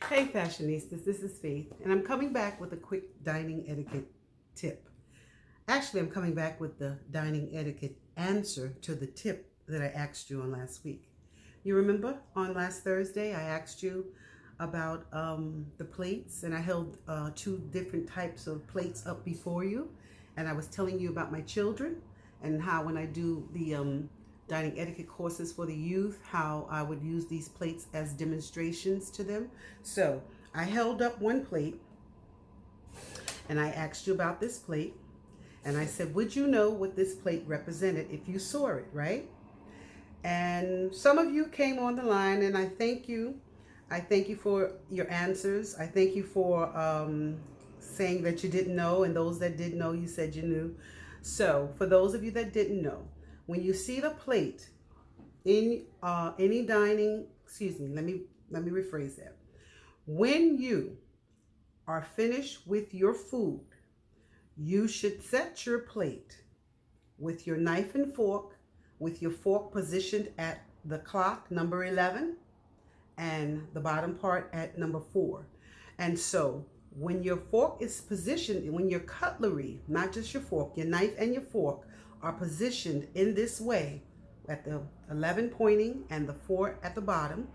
Hey fashionistas, this is Faith, and I'm coming back with a quick dining etiquette tip. Actually, I'm coming back with the dining etiquette answer to the tip that I asked you on last week. You remember on last Thursday, I asked you about the plates, and I held two different types of plates up before you, and I was telling you about my children and how when I do the dining etiquette courses for the youth, how I would use these plates as demonstrations to them. So I held up one plate and I asked you about this plate, and I said, would you know what this plate represented if you saw it, right? And some of you came on the line, and I thank you. I thank you for your answers. I thank you for saying that you didn't know, and those that did know, you said you knew. So for those of you that didn't know, when you see the plate in any dining, let me rephrase that. When you are finished with your food, you should set your plate with your knife and fork, with your fork positioned at the clock, number 11, and the bottom part at number 4. And so when your fork is positioned, when your cutlery, not just your fork, your knife and your fork are positioned in this way, at the 11 pointing and the 4 at the bottom,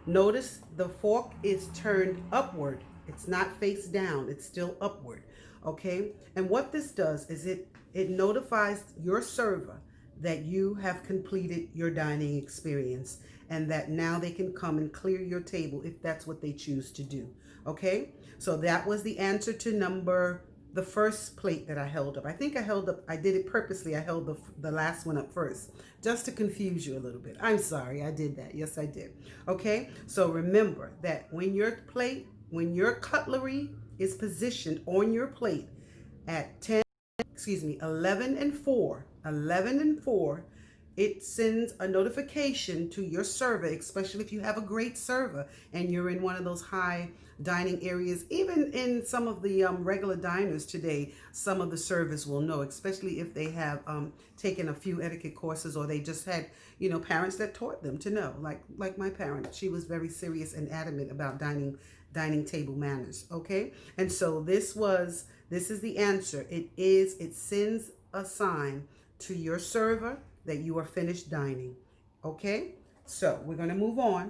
notice the fork is turned upward. It's not face down, it's still upward, okay? And what this does is it notifies your server that you have completed your dining experience and that now they can come and clear your table if that's what they choose to do, okay? So that was the answer to the first plate that I held up. I think I did it purposely. I held the last one up first, just to confuse you a little bit. I'm sorry, I did that. Yes, I did. Okay, so remember that when your cutlery is positioned on your plate at 11 and 4, it sends a notification to your server, especially if you have a great server and you're in one of those high dining areas. Even in some of the regular diners today, some of the servers will know, especially if they have taken a few etiquette courses, or they just had, parents that taught them to know. Like my parent, she was very serious and adamant about dining table manners. Okay, and so this is the answer. It sends a sign to your server that you are finished dining. Okay, so we're going to move on.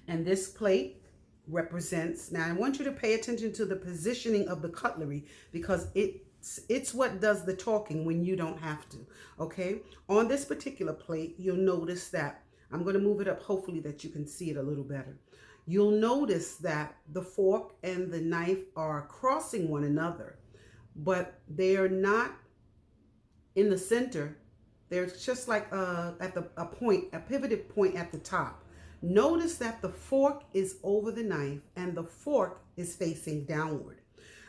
And this plate represents, now I want you to pay attention to the positioning of the cutlery, because it's what does the talking when you don't have to. Okay, on this particular plate, you'll notice that I'm going to move it up, hopefully that you can see it a little better. You'll notice that the fork and the knife are crossing one another, but they are not in the center. They're just like at a pivoted point at the top. Notice that the fork is over the knife and the fork is facing downward.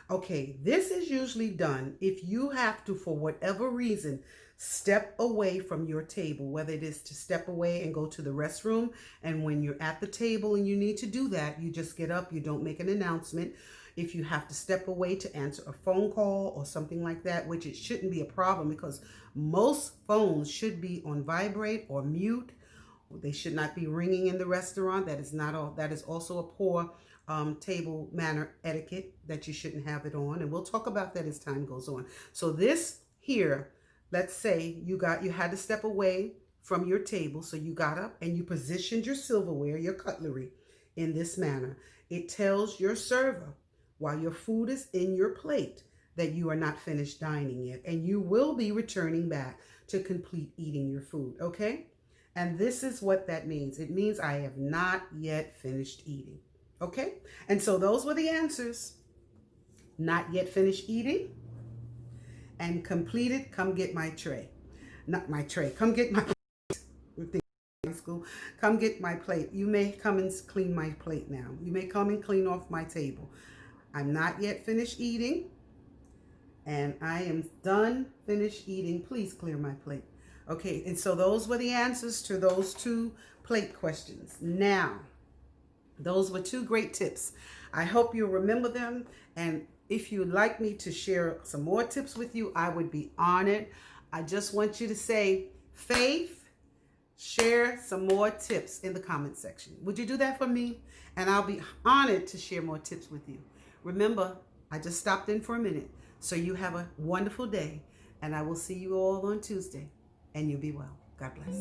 Okay, this is usually done if you have to, for whatever reason, step away from your table, whether it is to step away and go to the restroom. And when you're at the table and you need to do that, you just get up, you don't make an announcement. If you have to step away to answer a phone call or something like that, which it shouldn't be a problem, because most phones should be on vibrate or mute. They should not be ringing in the restaurant. That is also a poor table manner etiquette, that you shouldn't have it on. And we'll talk about that as time goes on. So this here, let's say you had to step away from your table. So you got up and you positioned your silverware, your cutlery, in this manner. It tells your server, while your food is in your plate, that you are not finished dining yet, and you will be returning back to complete eating your food, okay? And this is what that means. It means I have not yet finished eating, okay? And so those were the answers. Not yet finished eating, and completed, come get my tray. Not my tray, come get my school. Come get my plate. You may come and clean my plate now. You may come and clean off my table. I'm not yet finished eating, and I am done finished eating. Please clear my plate. Okay, and so those were the answers to those two plate questions. Now, those were two great tips. I hope you'll remember them, and if you'd like me to share some more tips with you, I would be honored. I just want you to say, Faith, share some more tips in the comment section. Would you do that for me? And I'll be honored to share more tips with you. Remember, I just stopped in for a minute. So you have a wonderful day, and I will see you all on Tuesday. And you be well. God bless.